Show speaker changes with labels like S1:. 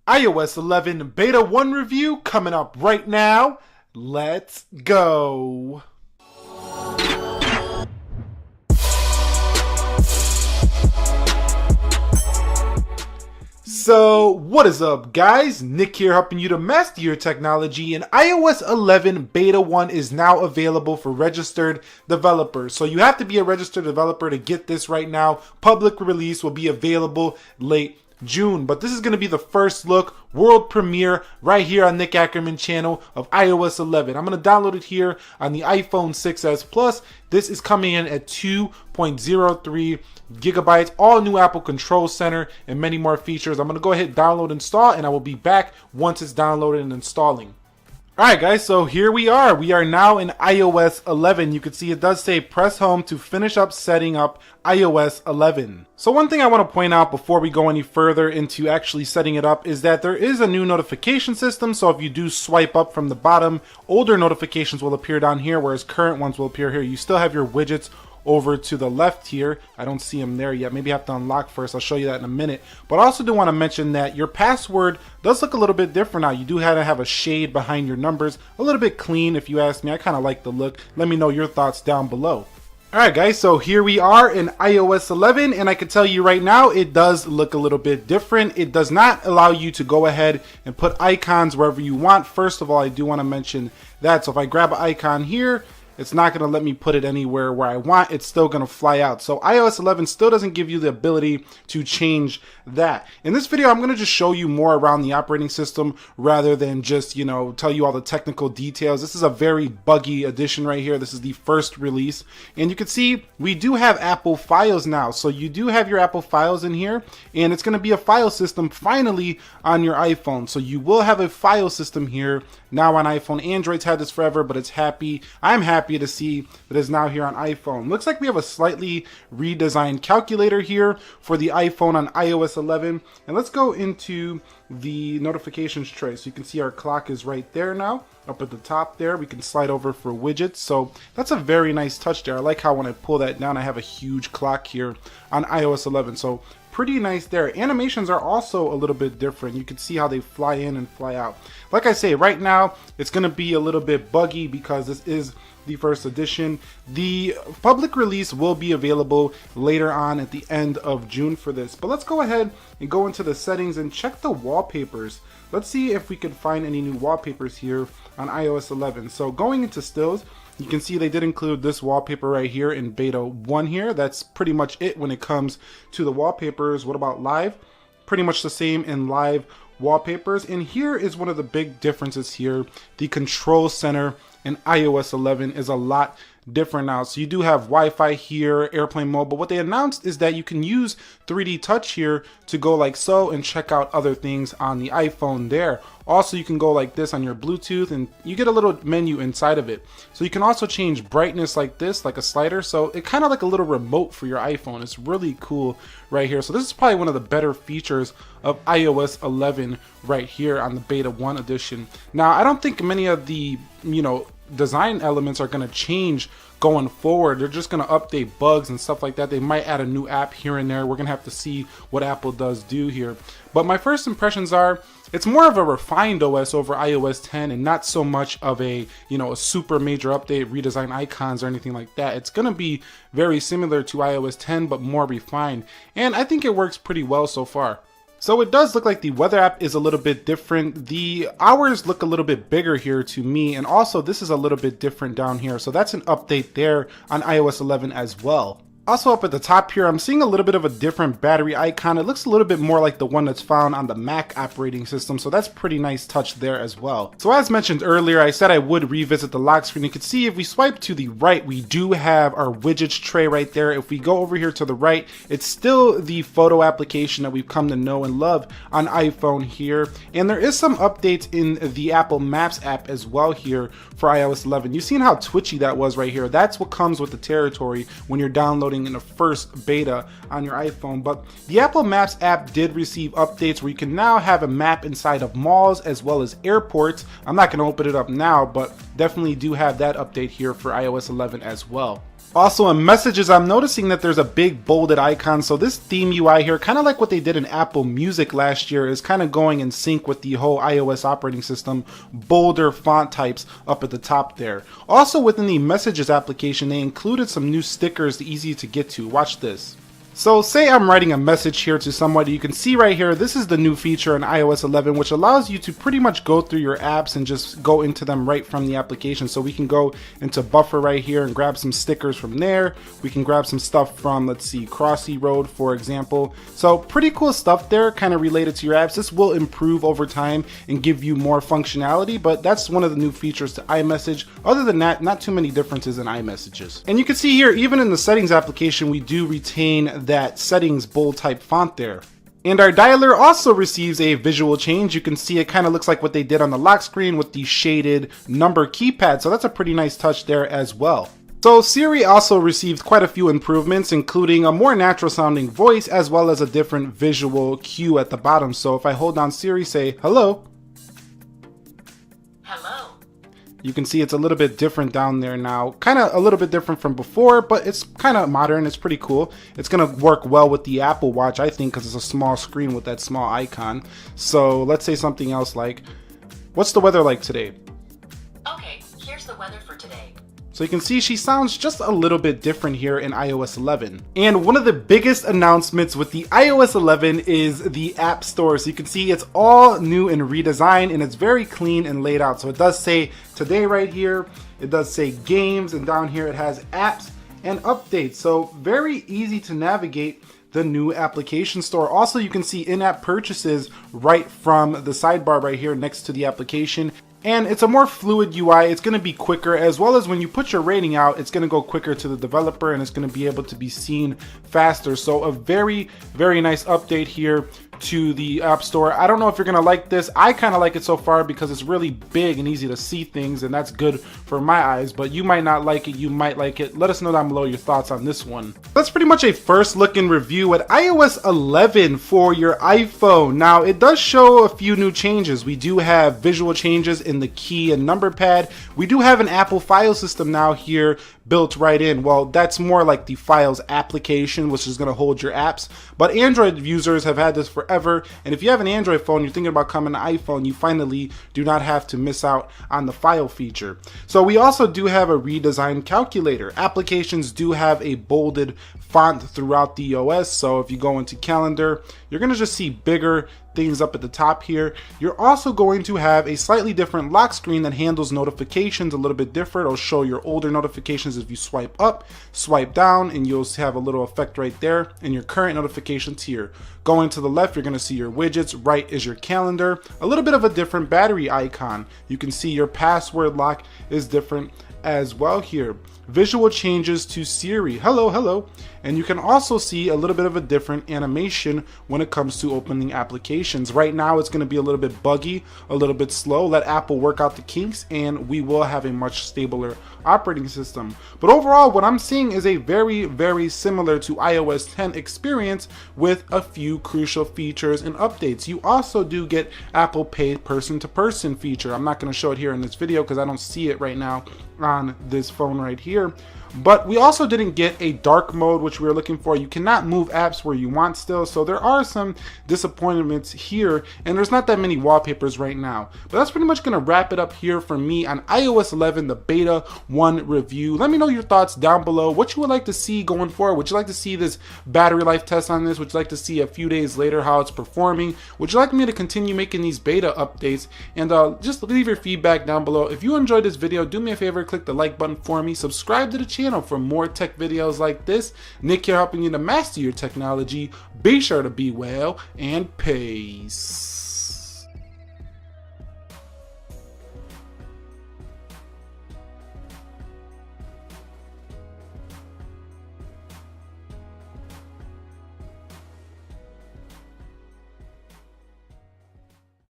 S1: iOS 11 Beta 1 review coming up right now. Let's go. So what is up guys, Nick here helping you to master your technology, and iOS 11 Beta 1 is now available for registered developers. So you have to be a registered developer to get this right now. Public release will be available late June, but this is going to be the first look, world premiere right here on Nick Ackerman channel of iOS 11. I'm going to download it here on the iPhone 6s Plus. This is coming in at 2.03 gigabytes, all new Apple Control Center, and many more features. I'm going to go ahead, download, install, and I will be back once it's downloaded and installing. Alright guys, so here we are. We are now in iOS 11. You can see it does say press home to finish up setting up iOS 11. So one thing I want to point out before we go any further into actually setting it up is that there is a new notification system. So if you do swipe up from the bottom, older notifications will appear down here, whereas current ones will appear here. You still have your widgets over to the left here. I don't see them there yet. Maybe I have to unlock first. I'll show you that in a minute. But I also do want to mention that your password does look a little bit different now. You do have to have a shade behind your numbers. A little bit clean if you ask me. I kind of like the look. Let me know your thoughts down below. Alright guys, so here we are in iOS 11, and I can tell you right now it does look a little bit different. It does not allow you to go ahead and put icons wherever you want. First of all, I do want to mention that. So if I grab an icon here, it's not going to let me put it anywhere where I want. It's still going to fly out. So iOS 11 still doesn't give you the ability to change that. In this video, I'm going to just show you more around the operating system rather than just, tell you all the technical details. This is a very buggy edition right here. This is the first release. And you can see we do have Apple files now. So you do have your Apple files in here, and it's going to be a file system finally on your iPhone. So you will have a file system here now on iPhone. Android's had this forever, but it's happy. I'm happy to see that it's now here on iPhone. Looks like we have a slightly redesigned calculator here for the iPhone on iOS 11. And let's go into the notifications tray. So you can see our clock is right there now, up at the top there. We can slide over for widgets. So that's a very nice touch there. I like how when I pull that down, I have a huge clock here on iOS 11. So pretty nice there. Animations are also a little bit different. You can see how they fly in and fly out. Like I say, right now, it's going to be a little bit buggy because this is the first edition. The public release will be available later on at the end of June for this. But let's go ahead and go into the settings and check the wallpapers. Let's see if we can find any new wallpapers here on iOS 11. So going into stills, you can see they did include this wallpaper right here in beta 1 here. That's pretty much it when it comes to the wallpapers. What about live? Pretty much the same in live wallpapers. And here is one of the big differences here. The control center in iOS 11 is a lot different now. So you do have Wi-Fi here, airplane mode, but what they announced is that you can use 3D touch here to go like so and check out other things on the iPhone there. Also, you can go like this on your Bluetooth and you get a little menu inside of it. So you can also change brightness like this, like a slider. So it kind of like a little remote for your iPhone. It's really cool right here. So this is probably one of the better features of iOS 11 right here on the beta 1 edition. Now, I don't think many of the, design elements are going to change going forward. They're just going to update bugs and stuff like that. They might add a new app here and there. We're going to have to see what Apple does do here. But my first impressions are it's more of a refined OS over iOS 10 and not so much of a, a super major update, redesign icons or anything like that. It's going to be very similar to iOS 10 but more refined. And I think it works pretty well so far. So it does look like the weather app is a little bit different. The hours look a little bit bigger here to me, and also this is a little bit different down here. So that's an update there on iOS 11 as well. Also up at the top here, I'm seeing a little bit of a different battery icon. It looks a little bit more like the one that's found on the Mac operating system, so that's pretty nice touch there as well. So as mentioned earlier, I said I would revisit the lock screen. You can see if we swipe to the right, we do have our widgets tray right there. If we go over here to the right, it's still the photo application that we've come to know and love on iPhone here. And there is some updates in the Apple Maps app as well here for iOS 11. You've seen how twitchy that was right here. That's what comes with the territory when you're downloading in the first beta on your iPhone. But the Apple Maps app did receive updates where you can now have a map inside of malls as well as airports. I'm not going to open it up now, but definitely do have that update here for iOS 11 as well. Also in messages, I'm noticing that there's a big bolded icon. So this theme UI here, kind of like what they did in Apple Music last year, is kind of going in sync with the whole iOS operating system, bolder font types up at the top there. Also within the messages application, they included some new stickers easy to get to. Watch this. So say I'm writing a message here to somebody. You can see right here, this is the new feature in iOS 11, which allows you to pretty much go through your apps and just go into them right from the application. So we can go into Buffer right here and grab some stickers from there. We can grab some stuff from, let's see, Crossy Road, for example. So pretty cool stuff there, kind of related to your apps. This will improve over time and give you more functionality, but that's one of the new features to iMessage. Other than that, not too many differences in iMessages. And you can see here, even in the settings application, we do retain that settings bold type font there. And our dialer also receives a visual change. You can see it kind of looks like what they did on the lock screen with the shaded number keypad. So that's a pretty nice touch there as well. So Siri also received quite a few improvements, including a more natural sounding voice as well as a different visual cue at the bottom. So if I hold down Siri, say hello. You can see it's a little bit different down there now. Kind of a little bit different from before, but it's kind of modern. It's pretty cool. It's going to work well with the Apple Watch, I think, because it's a small screen with that small icon. So let's say something else like, what's the weather like today?
S2: Okay, here's the weather for today.
S1: So you can see she sounds just a little bit different here in iOS 11. And one of the biggest announcements with the iOS 11 is the App Store. So you can see it's all new and redesigned, and it's very clean and laid out. So it does say today right here, it does say games, and down here it has apps and updates. So very easy to navigate the new application store. Also, you can see in-app purchases right from the sidebar right here next to the application. And it's a more fluid UI. It's going to be quicker, as well as when you put your rating out, it's going to go quicker to the developer and it's going to be able to be seen faster. So a very, very nice update here to the App Store. I don't know if you're going to like this. I kind of like it so far because it's really big and easy to see things, and that's good for my eyes, but you might not like it. You might like it. Let us know down below your thoughts on this one. That's pretty much a first look and review at iOS 11 for your iPhone. Now, it does show a few new changes. We do have visual changes in the key and number pad. We do have an Apple file system now here built right in. Well, that's more like the Files application, which is going to hold your apps. But Android users have had this forever. And if you have an Android phone, you're thinking about coming to iPhone, you finally do not have to miss out on the file feature. So we also do have a redesigned calculator. Applications do have a bolded font throughout the OS. So if you go into Calendar, you're going to just see bigger things up at the top here. You're also going to have a slightly different lock screen that handles notifications a little bit different. It'll show your older notifications if you swipe up, swipe down, and you'll have a little effect right there, and your current notifications here. Going to the left, you're going to see your widgets. Right is your calendar. A little bit of a different battery icon. You can see your password lock is different as well here. Visual changes to Siri. Hello, hello. And you can also see a little bit of a different animation when it comes to opening applications. Right now, it's going to be a little bit buggy, a little bit slow. Let Apple work out the kinks, and we will have a much stabler operating system. But overall, what I'm seeing is a very, very similar to iOS 10 experience with a few crucial features and updates. You also do get Apple Pay person-to-person feature. I'm not going to show it here in this video because I don't see it right now on this phone right here. But we also didn't get a dark mode, which we were looking for. You cannot move apps where you want still, so there are some disappointments here, and there's not that many wallpapers right now. But that's pretty much going to wrap it up here for me on iOS 11, the Beta 1 review. Let me know your thoughts down below, what you would like to see going forward. Would you like to see this battery life test on this? Would you like to see a few days later how it's performing? Would you like me to continue making these beta updates? And just leave your feedback down below. If you enjoyed this video, do me a favor, click the like button for me, subscribe to the channel for more tech videos like this. Nick here helping you to master your technology. Be sure to be well, and peace.